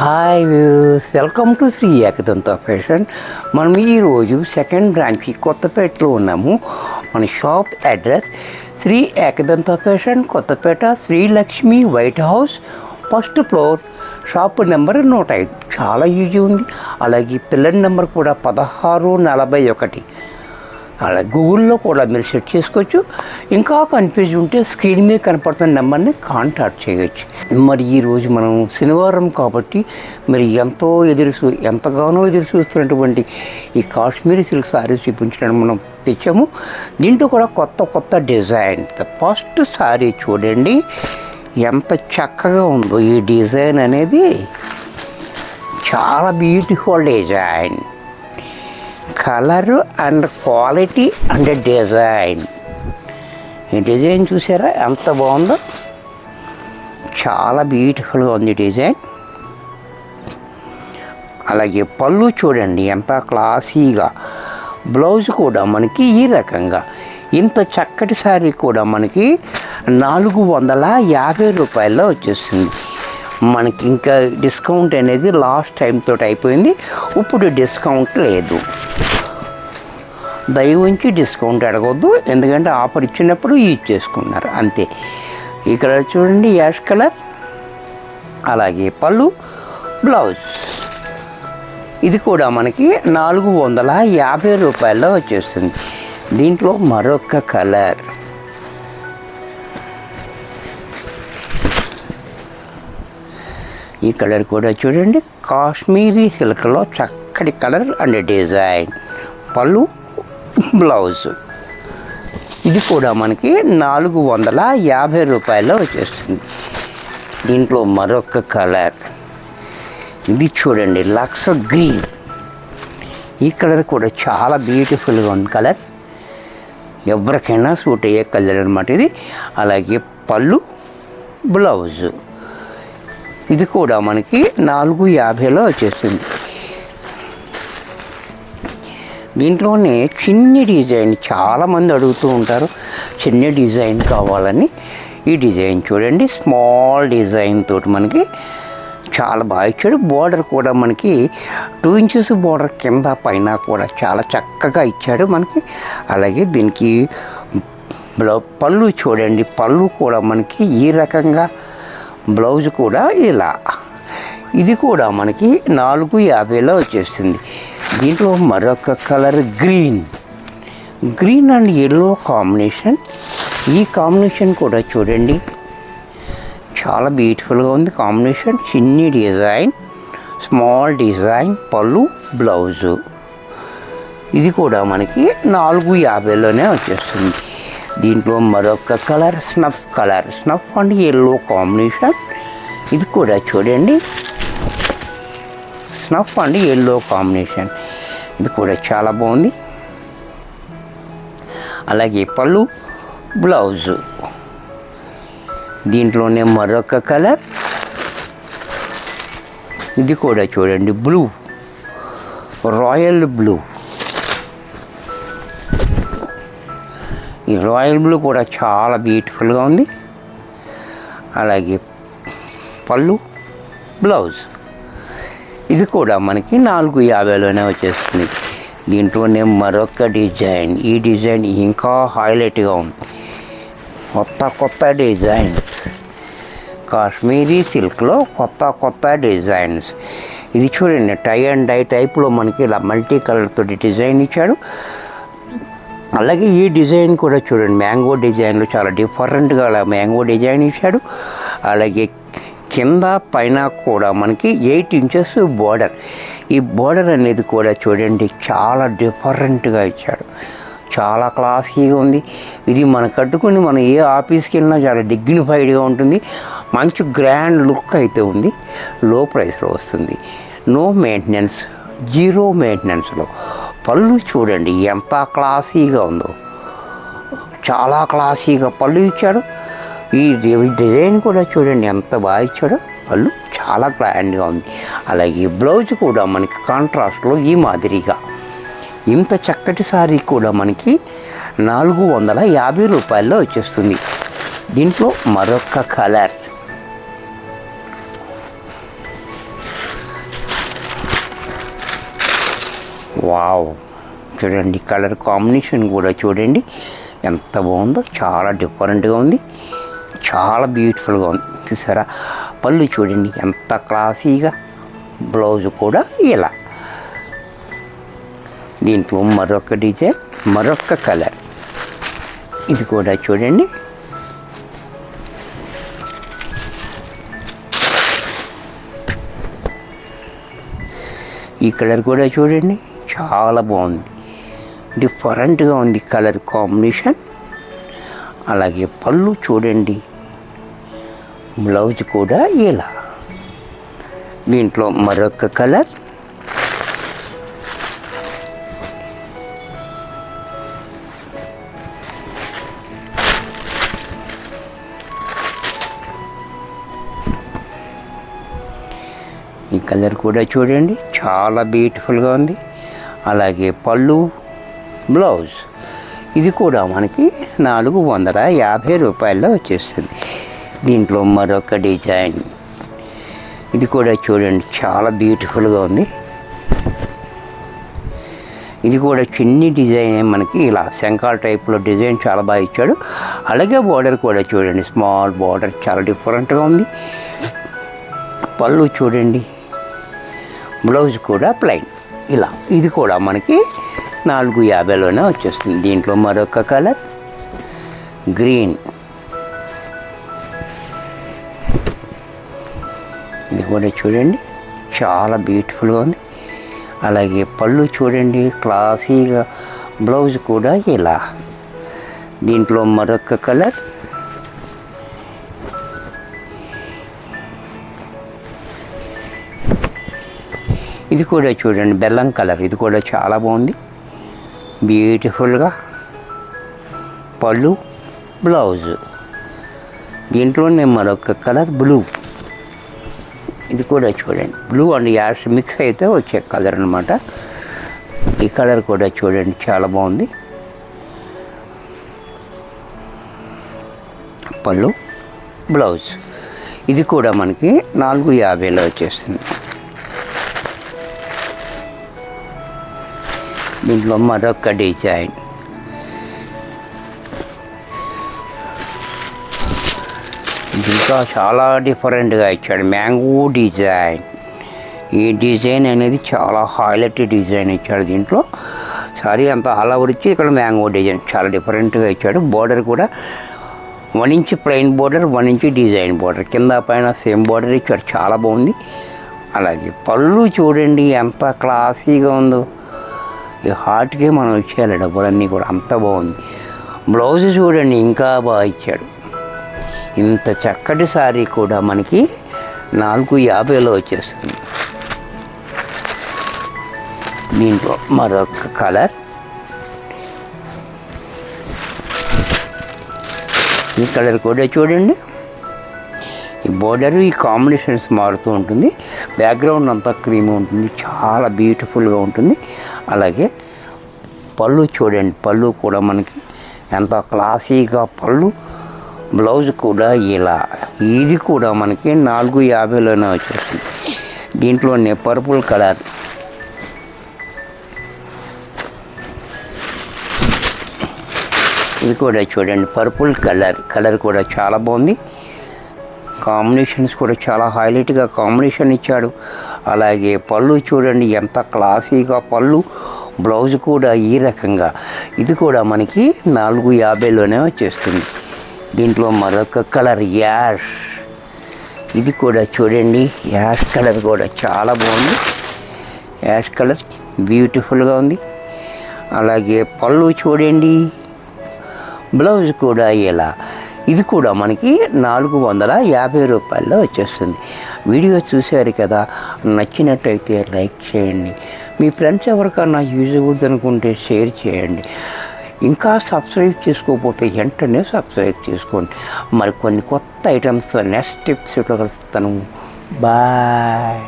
Hi views, welcome to Shri Ekadanta fashion. మనం ఈరోజు second బ్రాంచ్కి కొత్తపేటలో ఉన్నాము. మన shop address Shri Ekadanta fashion, Kothapeta, Srilakshmi white house, first floor, shop number 105. చాలా ఈజీ ఉంది. అలాగే పిల్లర్ నెంబర్ కూడా 1641. అలా గూగుల్లో కూడా మీరు సెర్చ్ చేసుకోవచ్చు. ఇంకా కన్ఫ్యూజ్ ఉంటే స్క్రీన్ మీద కనపడుతున్న నెంబర్ని కాంటాక్ట్ చేయవచ్చు. మరి ఈరోజు మనం శనివారం కాబట్టి మరి ఎంతగానో ఎదురు చూస్తున్నటువంటి ఈ కాశ్మీరీ సిల్క్ శారీస్ చూపించడానికి మనం తెచ్చాము. దీంట్లో కూడా కొత్త డిజైన్. ఫస్ట్ శారీ చూడండి ఎంత చక్కగా ఉందో. ఈ డిజైన్ అనేది చాలా beautiful design. Colour and quality and design. ఈ డిజైన్ చూసారా ఎంత బాగుందో. చాలా బ్యూటిఫుల్గా ఉంది డిజైన్. అలాగే పళ్ళు చూడండి ఎంత క్లాసీగా. బ్లౌజ్ కూడా మనకి ఈ రకంగా. ఇంత చక్కటి శారీ కూడా మనకి 450 రూపాయల్లో వచ్చేస్తుంది. మనకి ఇంకా డిస్కౌంట్ అనేది లాస్ట్ టైం తోటి అయిపోయింది. ఇప్పుడు డిస్కౌంట్ లేదు. దయవుంచి డిస్కౌంట్ అడగవద్దు, ఎందుకంటే ఆఫర్ ఇచ్చినప్పుడు ఇచ్చేసుకున్నారు అంతే. ఇక్కడ చూడండి యాష్ కలర్. అలాగే పళ్ళు, బ్లౌజ్. ఇది కూడా మనకి 450 రూపాయల్లో వచ్చేస్తుంది. దీంట్లో మరొక కలర్. ఈ కలర్ కూడా చూడండి కాశ్మీరీ సిల్క్లో చక్కటి కలర్ అండ్ డిజైన్. పళ్ళు, బ్లౌజ్. ఇది కూడా మనకి 450 రూపాయల్లో వచ్చేస్తుంది. దీంట్లో మరొక కలర్. ఇది చూడండి లక్స్ గ్రీన్. ఈ కలర్ కూడా చాలా బ్యూటిఫుల్గా ఉంది కలర్. ఎవరికైనా సూట్ అయ్యే కలర్ అనమాట ఇది. అలాగే పళ్ళు, బ్లౌజ్. ఇది కూడా మనకి 450లో వచ్చేస్తుంది. దీంట్లోనే చిన్ని డిజైన్ చాలామంది అడుగుతూ ఉంటారు, చిన్న డిజైన్ కావాలని. ఈ డిజైన్ చూడండి స్మాల్ డిజైన్ తోటి మనకి చాలా బాగా ఇచ్చాడు. బోర్డర్ కూడా మనకి 2 ఇంచెస్ బోర్డర్ కింద పైన కూడా చాలా చక్కగా ఇచ్చాడు మనకి. అలాగే దీనికి పళ్ళు చూడండి. పళ్ళు కూడా మనకి ఈ రకంగా, బ్లౌజ్ కూడా ఇలా. ఇది కూడా మనకి 450లో వచ్చేస్తుంది. దీంట్లో మరొక colour green and yellow combination. ఈ కాంబినేషన్ కూడా చూడండి చాలా బ్యూటిఫుల్గా ఉంది కాంబినేషన్. చిన్ని డిజైన్, స్మాల్ డిజైన్, పళ్ళు, బ్లౌజు. ఇది కూడా మనకి 450లోనే వచ్చేస్తుంది. దీంట్లో మరొక colour snuff and yellow combination. ఇది కూడా చూడండి స్నఫ్ అండ్ ఎల్లో కాంబినేషన్. ఇది కూడా చాలా బాగుంది. అలాగే పళ్ళు, బ్లౌజు. దీంట్లోనే మరొక కలర్. ఇది కూడా చూడండి బ్లూ, రాయల్ బ్లూ. ఈ రాయల్ బ్లూ కూడా చాలా బ్యూటిఫుల్గా ఉంది. అలాగే పళ్ళు, బ్లౌజ్. ఇది కూడా మనకి 450లోనే వచ్చేస్తుంది. దీంట్లోనే మరొక డిజైన్. ఈ డిజైన్ ఇంకా హైలైట్గా ఉంది. కొత్త డిజైన్స్. కాశ్మీరీ సిల్క్లో కొత్త డిజైన్స్. ఇది చూడండి టై అండ్ డై టైప్లో మనకి ఇలా మల్టీ కలర్ తోటి డిజైన్ ఇచ్చాడు. అలాగే ఈ డిజైన్ కూడా చూడండి మ్యాంగో డిజైన్లో చాలా డిఫరెంట్గా అలా మ్యాంగో డిజైన్ ఇచ్చాడు. అలాగే కింద పైన కూడా మనకి 8 ఇంచెస్ బోర్డర్. ఈ బోర్డర్ అనేది కూడా చూడండి చాలా డిఫరెంట్గా ఇచ్చాడు. చాలా క్లాసీగా ఉంది. ఇది మనం కట్టుకుని మనం ఏ ఆఫీస్కి వెళ్ళినా చాలా డిగ్నిఫైడ్గా ఉంటుంది. మంచి గ్రాండ్ లుక్ అయితే ఉంది. లో ప్రైస్లో వస్తుంది. నో మెయింటెనెన్స్, 0 మెయింటెనెన్స్లో. పళ్ళు చూడండి ఎంత క్లాసీగా ఉందో. చాలా క్లాసీగా పళ్ళు ఇచ్చాడు. ఈ డిజైన్ కూడా చూడండి ఎంత బాగా ఇచ్చాడో. పళ్ళు చాలా గ్రాండ్గా ఉంది. అలాగే బ్లౌజ్ కూడా మనకి కాంట్రాస్ట్లో ఈ మాదిరిగా. ఇంత చక్కటి శారీ కూడా మనకి 450 రూపాయల్లో వచ్చేస్తుంది. దీంట్లో మరొక కలర్. వావ్, చూడండి కలర్ కాంబినేషన్ కూడా చూడండి ఎంత బాగుందో. చాలా డిఫరెంట్గా ఉంది, చాలా బ్యూటిఫుల్గా ఉంది. చూసారా, పళ్ళు చూడండి ఎంత క్లాసీగా, బ్లౌజ్ కూడా ఇలా. దీంట్లో మరొక డిజైన్, మరొక కలర్, ఇది కూడా చూడండి. ఈ కలర్ కూడా చూడండి చాలా బాగుంది, డిఫరెంట్గా ఉంది కలర్ కాంబినేషన్. అలాగే పళ్ళు చూడండి, బ్లౌజ్ కూడా ఇలా. దీంట్లో మరొక కలర్, ఈ కలర్ కూడా చూడండి చాలా బ్యూటిఫుల్గా ఉంది. అలాగే పళ్ళు, బ్లౌజ్, ఇది కూడా మనకి 450 రూపాయల్లో వచ్చేస్తుంది. దీంట్లో మరొక డిజైన్, ఇది కూడా చూడండి చాలా బ్యూటిఫుల్గా ఉంది. ఇది కూడా చిన్ని డిజైన్, మనకి ఇలా శంఖాల టైప్లో డిజైన్ చాలా బాగా ఇచ్చాడు. అలాగే బార్డర్ కూడా చూడండి, స్మాల్ బార్డర్ చాలా డిఫరెంట్గా ఉంది. పళ్ళు చూడండి, బ్లౌజ్ కూడా ప్లెయిన్ ఇలా. ఇది కూడా మనకి 450లోనే వచ్చేస్తుంది. దీంట్లో మరొక కలర్ గ్రీన్, ఇది కూడా చూడండి చాలా బ్యూటిఫుల్గా ఉంది. అలాగే పళ్ళు చూడండి క్లాసీగా, బ్లౌజ్ కూడా ఇలా. దీంట్లో మరొక కలర్, ఇది కూడా చూడండి బెల్లం కలర్, ఇది కూడా చాలా బాగుంది బ్యూటిఫుల్గా. పళ్ళు, బ్లౌజ్. దీంట్లోనే మరొక కలర్ బ్లూ, ఇది కూడా చూడండి బ్లూ అండ్ యాష్ మిక్స్ అయితే వచ్చే కలర్ అనమాట. ఈ కలర్ కూడా చూడండి చాలా బాగుంది. పళ్ళు, బ్లౌజ్, ఇది కూడా మనకి 450లో వచ్చేస్తుంది. దీంట్లో మరొక డిజైన్, ఇంకా చాలా డిఫరెంట్గా ఇచ్చాడు, మ్యాంగో డిజైన్. ఈ డిజైన్ అనేది చాలా హైలైట్ డిజైన్ ఇచ్చాడు. దీంట్లో సారీ అంతా అలా వచ్చి ఇక్కడ మ్యాంగో డిజైన్ చాలా డిఫరెంట్గా ఇచ్చాడు. బోర్డర్ కూడా 1 inch plain border, 1 inch design border, కింద పైన సేమ్ బోర్డర్ ఇచ్చాడు, చాలా బాగుంది. అలాగే పళ్ళు చూడండి ఎంత క్లాసీగా ఉందో, ఈ హార్ట్కే మనం ఇచ్చేయాలి డబ్బులన్నీ కూడా, అంత బాగుంది. బ్లౌజ్ చూడండి ఇంకా బాగా ఇచ్చాడు. ఇంత చక్కటి సారీ కూడా మనకి 450లో వచ్చేస్తుంది. దీంట్లో మరొక కలర్, ఈ కలర్ కూడా చూడండి. ఈ బోర్డర్, ఈ కాంబినేషన్స్ మారుతూ ఉంటుంది. బ్యాక్గ్రౌండ్ అంతా క్రీమ్ ఉంటుంది, చాలా బ్యూటిఫుల్గా ఉంటుంది. అలాగే పళ్ళు చూడండి, పళ్ళు కూడా మనకి ఎంత క్లాసీగా పళ్ళు, బ్లౌజ్ కూడా ఇలా. ఇది కూడా మనకి 450లోనే వచ్చేస్తుంది. దీంట్లోనే పర్పుల్ కలర్, ఇది కూడా చూడండి పర్పుల్ కలర్ కూడా చాలా బాగుంది. కాంబినేషన్స్ కూడా చాలా హైలైట్గా కాంబినేషన్ ఇచ్చాడు. అలాగే పళ్ళు చూడండి ఎంత క్లాసీగా పళ్ళు, బ్లౌజ్ కూడా ఈ రకంగా. ఇది కూడా మనకి 450లోనే వచ్చేస్తుంది. దీంట్లో మరొక కలర్ యాష్, ఇది కూడా చూడండి యాష్ కలర్ కూడా చాలా బాగుంది. యాష్ కలర్ బ్యూటిఫుల్గా ఉంది. అలాగే పళ్ళు చూడండి, బ్లౌజ్ కూడా ఇలా. ఇది కూడా మనకి 450 రూపాయల్లో వచ్చేస్తుంది. వీడియో చూశారు కదా, నచ్చినట్టయితే లైక్ చేయండి. మీ ఫ్రెండ్స్ ఎవరికన్నా యూజ్ అవుతుంది అనుకుంటే షేర్ చేయండి. ఇంకా సబ్స్క్రైబ్ చేసుకోకపోతే వెంటనే సబ్స్క్రైబ్ చేసుకోండి. మరి కొన్ని కొత్త ఐటమ్స్ నెక్స్ట్ ఎపిసోడ్లో కలుస్తాను. బాయ్.